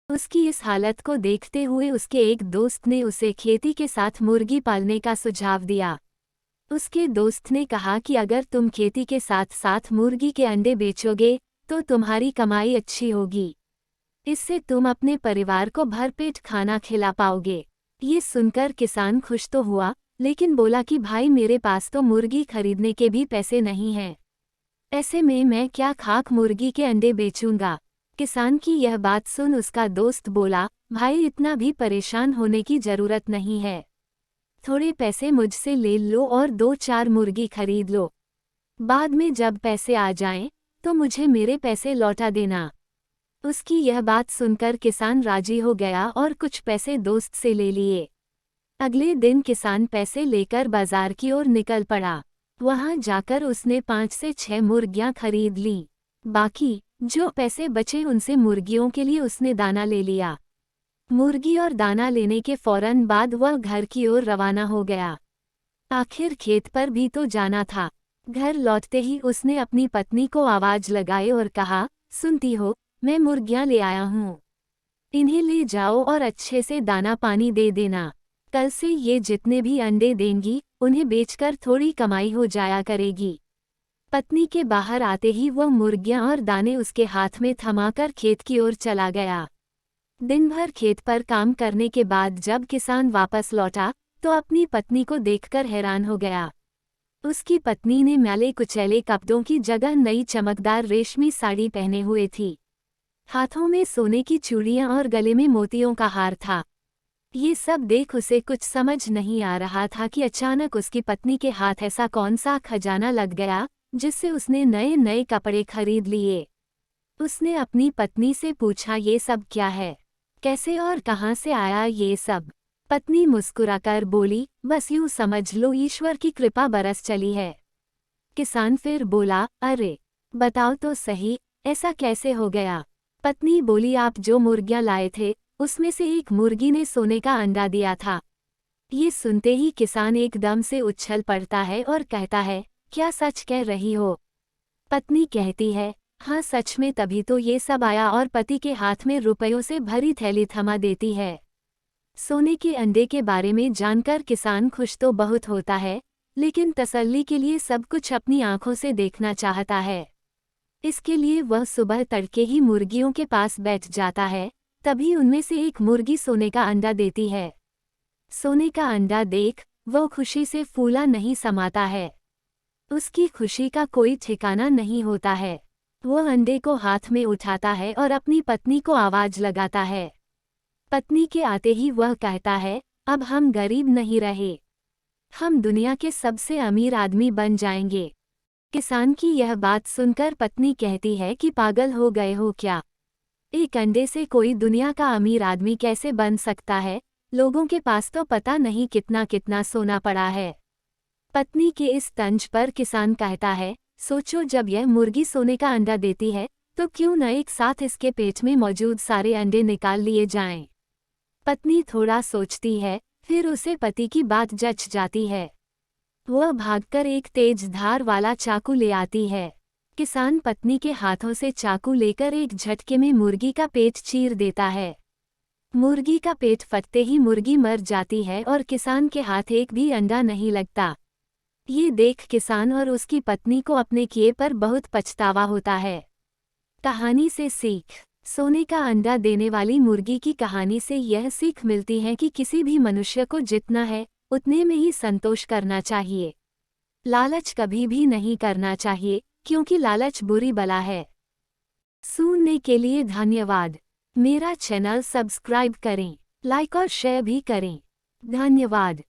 उसकी इस हालत को देखते हुए उसके एक दोस्त ने उसे खेती के साथ मुर्गी पालने का सुझाव दिया। उसके दोस्त ने कहा कि अगर तुम खेती के साथ साथ मुर्गी के अंडे बेचोगे तो तुम्हारी कमाई अच्छी होगी। इससे तुम अपने परिवार को भरपेट खाना खिला पाओगे। ये सुनकर किसान खुश तो हुआ, लेकिन बोला कि भाई मेरे पास तो मुर्गी खरीदने के भी पैसे नहीं हैं। ऐसे में मैं क्या खाक मुर्गी के अंडे बेचूंगा। किसान की यह बात सुन उसका दोस्त बोला, भाई इतना भी परेशान होने की जरूरत नहीं है। थोड़े पैसे मुझसे ले लो और 2-4 मुर्गी खरीद लो। बाद में जब पैसे आ जाएं, तो मुझे मेरे पैसे लौटा देना। उसकी यह बात सुनकर किसान राजी हो गया और कुछ पैसे दोस्त से ले लिए। अगले दिन किसान पैसे लेकर बाजार की ओर निकल पड़ा। वहां जाकर उसने 5 से 6 मुर्गियां खरीद लीं। बाकी जो पैसे बचे उनसे मुर्गियों के लिए उसने दाना ले लिया। मुर्गी और दाना लेने के फौरन बाद वह घर की ओर रवाना हो गया। आखिर खेत पर भी तो जाना था। घर लौटते ही उसने अपनी पत्नी को आवाज लगाई और कहा, सुनती हो, मैं मुर्गियां ले आया हूँ। इन्हें ले जाओ और अच्छे से दाना पानी दे देना। कल से ये जितने भी अंडे देंगी उन्हें बेचकर थोड़ी कमाई हो जाया करेगी। पत्नी के बाहर आते ही वह मुर्गियां और दाने उसके हाथ में थमाकर खेत की ओर चला गया। दिन भर खेत पर काम करने के बाद जब किसान वापस लौटा तो अपनी पत्नी को देखकर हैरान हो गया। उसकी पत्नी ने मैले कुचैले कपड़ों की जगह नई चमकदार रेशमी साड़ी पहने हुए थी। हाथों में सोने की चूड़ियां और गले में मोतियों का हार था। ये सब देख उसे कुछ समझ नहीं आ रहा था कि अचानक उसकी पत्नी के हाथ ऐसा कौन सा खजाना लग गया जिससे उसने नए नए कपड़े खरीद लिए। उसने अपनी पत्नी से पूछा, ये सब क्या है, कैसे और कहां से आया ये सब। पत्नी मुस्कुराकर बोली, बस यूं समझ लो ईश्वर की कृपा बरस चली है। किसान फिर बोला, अरे बताओ तो सही, ऐसा कैसे हो गया। पत्नी बोली, आप जो मुर्गियां लाए थे उसमें से एक मुर्गी ने सोने का अंडा दिया था। ये सुनते ही किसान एकदम से उछल पड़ता है और कहता है, क्या सच कह रही हो। पत्नी कहती है, हाँ सच में, तभी तो ये सब आया और पति के हाथ में रुपयों से भरी थैली थमा देती है। सोने के अंडे के बारे में जानकर किसान खुश तो बहुत होता है, लेकिन तसल्ली के लिए सब कुछ अपनी आंखों से देखना चाहता है। इसके लिए वह सुबह तड़के ही मुर्गियों के पास बैठ जाता है। तभी उनमें से एक मुर्गी सोने का अंडा देती है। सोने का अंडा देख वह खुशी से फूला नहीं समाता है। उसकी खुशी का कोई ठिकाना नहीं होता है। वह अंडे को हाथ में उठाता है और अपनी पत्नी को आवाज लगाता है। पत्नी के आते ही वह कहता है, अब हम गरीब नहीं रहे, हम दुनिया के सबसे अमीर आदमी बन जाएंगे। किसान की यह बात सुनकर पत्नी कहती है कि पागल हो गए हो क्या, एक अंडे से कोई दुनिया का अमीर आदमी कैसे बन सकता है, लोगों के पास तो पता नहीं कितना कितना सोना पड़ा है। पत्नी के इस तंज पर किसान कहता है, सोचो जब यह मुर्गी सोने का अंडा देती है तो क्यों न एक साथ इसके पेट में मौजूद सारे अंडे निकाल लिए जाएं। पत्नी थोड़ा सोचती है, फिर उसे पति की बात जच जाती है। वह भागकर एक तेज धार वाला चाकू ले आती है। किसान पत्नी के हाथों से चाकू लेकर एक झटके में मुर्गी का पेट चीर देता है। मुर्गी का पेट फटते ही मुर्गी मर जाती है और किसान के हाथ एक भी अंडा नहीं लगता। ये देख किसान और उसकी पत्नी को अपने किए पर बहुत पछतावा होता है। कहानी से सीख। सोने का अंडा देने वाली मुर्गी की कहानी से यह सीख मिलती है कि किसी भी मनुष्य को जितना है उतने में ही संतोष करना चाहिए। लालच कभी भी नहीं करना चाहिए, क्योंकि लालच बुरी बला है। सुनने के लिए धन्यवाद। मेरा चैनल सब्सक्राइब करें, लाइक और शेयर भी करें। धन्यवाद।